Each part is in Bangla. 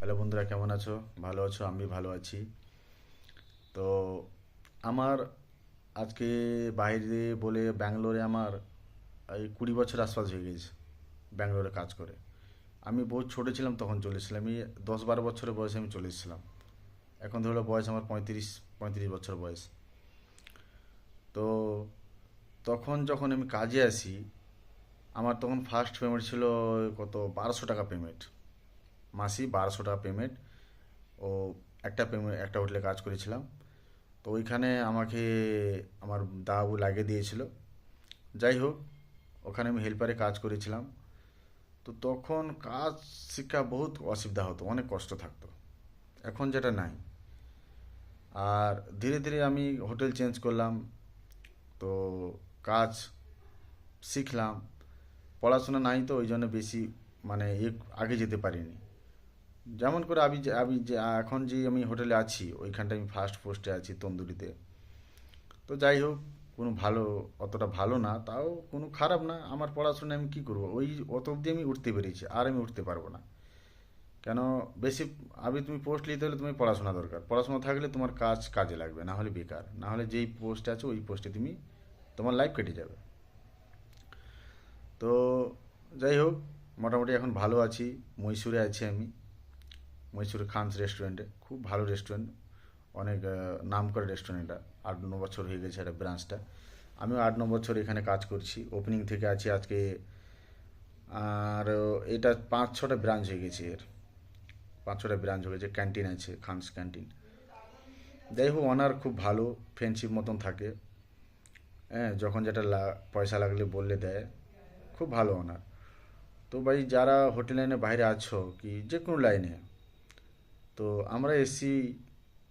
হ্যালো বন্ধুরা, কেমন আছো? ভালো আছো? আমি ভালো আছি। তো আমার আজকে বাইরে বলে ব্যাঙ্গালোরে আমার এই 20 বছর আশপাশ হয়ে গেছে ব্যাঙ্গালোরে কাজ করে। আমি বহুত ছোটো ছিলাম তখন চলে এসেছিলাম। আমি 10-12 বছরের বয়সে আমি চলে এসেছিলাম। এখন ধরো বয়স আমার 35-35 বছর বয়স। তো তখন যখন আমি কাজে আসি, আমার তখন ফার্স্ট পেমেন্ট ছিল কত, 1200 টাকা পেমেন্ট। মাসি 1200 টাকা পেমেন্ট। ও একটা পেমেন্ট, একটা হোটেলে কাজ করেছিলাম। তো ওইখানে আমাকে আমার দাদু লাগিয়ে দিয়েছিল। যাই হোক, ওখানে আমি হেল্পারে কাজ করেছিলাম। তো তখন কাজ শিক্ষা বহুত অসুবিধা হতো, অনেক কষ্ট থাকতো। এখন যেটা নাই। আর ধীরে ধীরে আমি হোটেল চেঞ্জ করলাম। তো কাজ শিখলাম। পড়াশোনা নাই তো ওই জন্য বেশি মানে আগে যেতে পারিনি। যেমন করে আমি যে এখন যে আমি হোটেলে আছি ওইখানটা আমি ফার্স্ট পোস্টে আছি তন্দুরিতে। তো যাই হোক, কোনো ভালো, অতটা ভালো না, তাও কোনো খারাপ না। আমার পড়াশোনা আমি কি করব, ওই অত অবধি আমি উঠতে পেরেছি, আর আমি উঠতে পারবো না। কেন? বেশি তুমি পোস্ট নিতে হলে তুমি পড়াশোনা দরকার, পড়াশোনা থাকলে তোমার কাজ কাজে লাগবে, না হলে বেকার, না হলে যেই পোস্টে আছে ওই পোস্টে তুমি, তোমার লাইফ কেটে যাবে। তো যাই হোক, মোটামুটি এখন ভালো আছি। মহীশূরে আছি আমি, মহীশূরে খানস রেস্টুরেন্টে, খুব ভালো রেস্টুরেন্ট, অনেক নাম করে রেস্টুরেন্টটা। 8-9 বছর হয়ে গেছে এটা ব্রাঞ্চটা। আমিও 8-9 বছর এখানে কাজ করছি, ওপেনিং থেকে আছি আজকে। আর এটা 5-6টা ব্রাঞ্চ হয়ে গেছে এর, 5-6টা ব্রাঞ্চ হয়ে গেছে, ক্যান্টিন আছে, খানস ক্যান্টিন। যাই হোক, অনার খুব ভালো, ফ্রেন্ডশিপ মতন থাকে। হ্যাঁ, যখন যেটা পয়সা লাগলে বললে দেয়, খুব ভালো অনার। তো ভাই, যারা হোটেল লাইনে বাইরে আছো কি যে কোনো লাইনে, তো আমরা এসছি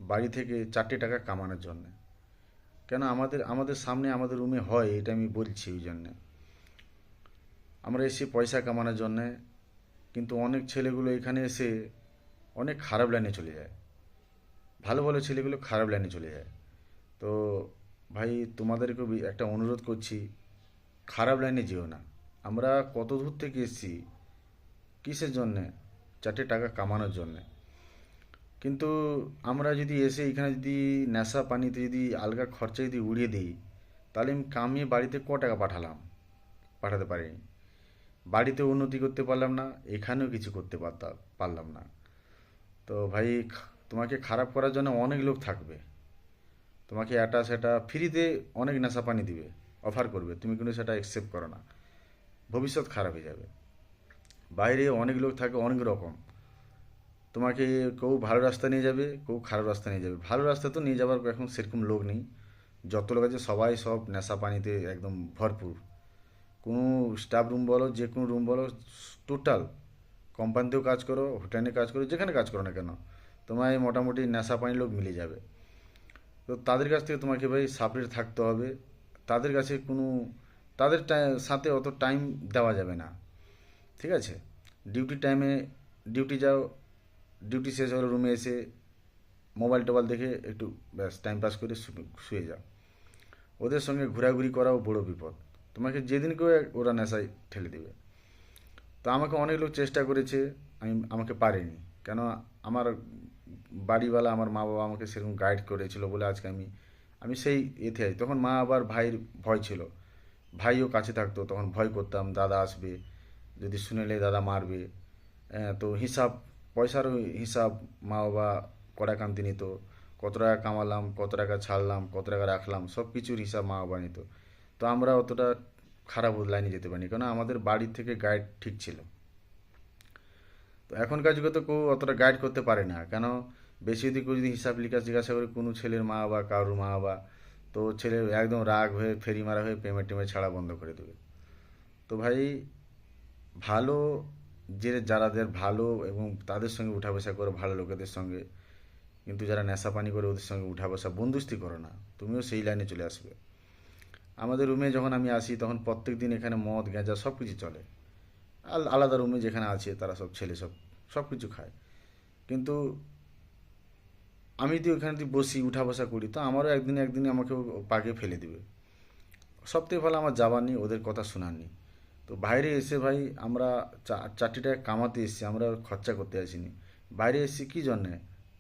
বাড়ি থেকে 4টে টাকা কামানোর জন্য। কেন? আমাদের আমাদের সামনে আমাদের রুমে হয়, এটা আমি বলছি ওই জন্যে। আমরা এসেছি পয়সা কামানোর জন্যে। কিন্তু অনেক ছেলেগুলো এখানে এসে অনেক খারাপ লাইনে চলে যায়। ভালো ভালো ছেলেগুলো খারাপ লাইনে চলে যায়। তো ভাই, তোমাদেরকে একটা অনুরোধ করছি, খারাপ লাইনে যেও না। আমরা কত দূর থেকে এসেছি, কিসের জন্যে? 4টে টাকা কামানোর জন্যে। কিন্তু আমরা যদি এসে এখানে যদি নেশা পানিতে যদি আলগা খরচা যদি উড়িয়ে দিই, তাহলে আমি কামিয়ে বাড়িতে টাকা পাঠালাম? পাঠাতে পারিনি। বাড়িতে উন্নতি করতে পারলাম না, এখানেও কিছু করতে পারলাম না। তো ভাই, তোমাকে খারাপ করার জন্য অনেক লোক থাকবে। তোমাকে এটা সেটা ফ্রিতে অনেক নেশা পানি দিবে, অফার করবে, তুমি কিন্তু সেটা অ্যাকসেপ্ট করো না, ভবিষ্যৎ খারাপ হয়ে যাবে। বাইরে অনেক লোক থাকে অনেক রকম। তোমাকে কেউ ভালো রাস্তা নিয়ে যাবে, কেউ খারাপ রাস্তা নিয়ে যাবে। ভালো রাস্তা তো নিয়ে যাবার এখন সেরকম লোক নেই। যত লোক আছে সবাই সব নেশা পানিতে একদম ভরপুর। কোনো স্টাফ রুম বলো, যে কোনো রুম বলো, টোটাল কোম্পানিতেও কাজ করো, হোটেলে কাজ করো, যেখানে কাজ করো না কেন, তোমায় মোটামুটি নেশা পানি লোক মিলে যাবে। তো তাদের কাছ থেকে তোমাকে ভাই সাপারেট থাকতে হবে। তাদের কাছে কোনো, তাদের সাথে অত টাইম দেওয়া যাবে না। ঠিক আছে? ডিউটি টাইমে ডিউটি যাও, ডিউটি শেষ হলো রুমে এসে মোবাইল টোবাইল দেখে একটু ব্যাস টাইম পাস করে শুয়ে যাও। ওদের সঙ্গে ঘোরাঘুরি করাও বড় বিপদ। তোমাকে যেদিন করে ওরা নেশায় ঠেলে দেবে। তো আমাকে অনেক লোক চেষ্টা করেছে, আমাকে পারেনি। কেন? আমার বাড়িওয়ালা, আমার মা বাবা আমাকে সেরকম গাইড করেছিল বলে আজকে আমি আমি সেই এতে আছি। তখন মা আবার ভাইয়ের ভয় ছিল, ভাইও কাছে থাকতো, তখন ভয় করতাম দাদা আসবে, যদি শুনেলে দাদা মারবে। তো হিসাব, পয়সারও হিসাব মা বাবা কড়া কান্তি নিত। কত টাকা কামালাম, কত টাকা ছাড়লাম, কত টাকা রাখলাম, সব কিছুর হিসাব মা বাবা নিত। তো আমরা অতটা খারাপ লাইনে যেতে পারিনি, কারণ আমাদের বাড়ির থেকে গাইড ঠিক ছিল। তো এখনকার যুগে তো কেউ অতটা গাইড করতে পারে না। কেন? বেশি যদি কেউ যদি হিসাব লিখা জিজ্ঞাসা করে কোনো ছেলের মা বাবা, কারোর মা বাবা, তো ছেলে একদম রাগ হয়ে ফেরি মারা হয়ে পেমেন্ট টেমেন্ট ছাড়া বন্ধ করে দেবে। তো ভাই, ভালো, যে যারাদের ভালো এবং তাদের সঙ্গে উঠা বসা করো, ভালো লোকেদের সঙ্গে। কিন্তু যারা নেশা পানি করে ওদের সঙ্গে উঠা বসা বন্ধুস্তি করো না, তুমিও সেই লাইনে চলে আসবে। আমাদের রুমে যখন আমি আসি তখন প্রত্যেক দিন এখানে মদ গাঁজা সব কিছু চলে। আলাদা রুমে যেখানে আছে তারা সব ছেলে সব সব কিছু খায়। কিন্তু আমি যদি ওখানে যদি বসি উঠা বসা করি, তো আমারও একদিন একদিন আমাকেও পাকে ফেলে দিবে। সব থেকে ভালো আমার যাবার নেই, ওদের কথা শোনার নেই। তো বাইরে এসে ভাই, আমরা 4টি টাকা কামাতে এসেছি, আমরা খরচা করতে আসিনি। বাইরে এসেছি কী জন্যে?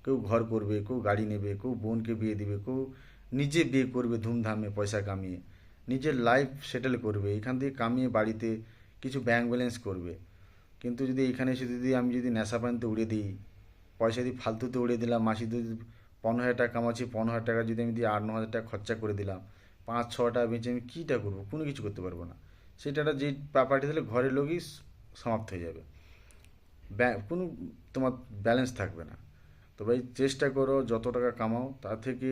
কেউ ঘর করবে, কেউ গাড়ি নেবে, কেউ বোনকে বিয়ে দিবে, কেউ নিজে বিয়ে করবে ধুমধামে পয়সা কামিয়ে, নিজের লাইফ সেটেল করবে, এখান থেকে কামিয়ে বাড়িতে কিছু ব্যাংক ব্যালেন্স করবে। কিন্তু যদি এখানে এসে যদি আমি যদি নেশা পানিতে উড়িয়ে দিই, পয়সা দিয়ে ফালতুতে উড়িয়ে দিলাম, মাসে যদি 15,000 টাকা কামাচ্ছি, 15,000 টাকা যদি আমি দিয়ে 8-9 হাজার টাকা খরচা করে দিলাম, 5-6 টাকা বেঁচে আমি কীটা করবো? কোনো কিছু করতে পারবো না। সেটা যে পাঠিয়ে দিলে ঘরের লোকই সমাপ্ত হয়ে যাবে, কোনো তোমার ব্যালেন্স থাকবে না। তো ভাই চেষ্টা করো যত টাকা কামাও তার থেকে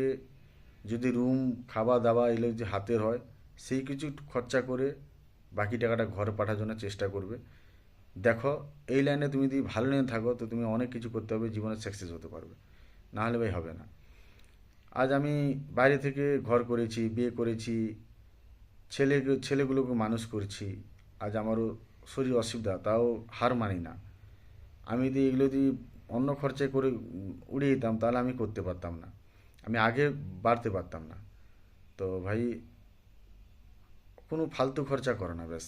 যদি রুম খাওয়া দাওয়া এগুলো যে হাতের হয় সেই কিছু খরচা করে বাকি টাকাটা ঘরে পাঠার জন্য চেষ্টা করবে। দেখো এই লাইনে তুমি যদি ভালো লাইনে থাকো তো তুমি অনেক কিছু করতে হবে, জীবনে সাকসেস হতে পারবে, না হলে ভাই হবে না। আজ আমি বাইরে থেকে ঘর করেছি, বিয়ে করেছি, ছেলেগুলোকে মানুষ করছি, আজ আমারও শরীর অসুবিধা তাও হার মানি না। আমি যদি এগুলো যদি অন্য খরচে করে উড়িয়ে দিতাম তাহলে আমি করতে পারতাম না, আমি আগে বাড়তে পারতাম না। তো ভাই কোনো ফালতু খরচা করো না, ব্যাস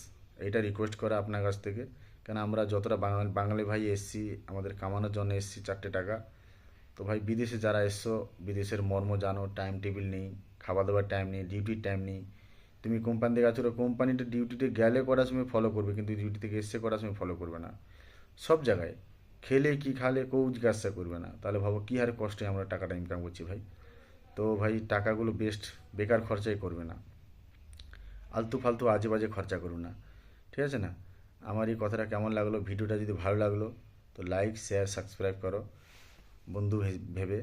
এটা রিকোয়েস্ট করা আপনার কাছ থেকে। কেন আমরা যতটা বাঙালি ভাই এসছি আমাদের কামানোর জন্য এসছি 4টে টাকা। তো ভাই বিদেশে যারা এসছো বিদেশের মর্ম জানো, টাইম টেবিল নেই, খাওয়া দাওয়ার টাইম নেই, ডিউটির টাইম নেই। তুমি কোম্পানি থেকে আছো, কোম্পানিটা ডিউটিতে গেলে করার সময় ফলো করবে কিন্তু ডিউটি থেকে এসে করার সময় ফলো করবে না। সব জায়গায় খেলে কি খালে কেউ জিজ্ঞাসা করবে না, তাহলে ভাবো কী হারে কষ্টে আমরা টাকাটা ইনকাম করছি ভাই। তো ভাই টাকাগুলো বেস্ট বেকার খরচাই করবে না, আলতু ফালতু আজে বাজে খরচা করুন না, ঠিক আছে না? আমার এই কথাটা কেমন লাগলো, ভিডিওটা যদি ভালো লাগলো তো লাইক শেয়ার সাবস্ক্রাইব করো বন্ধু ভেবে।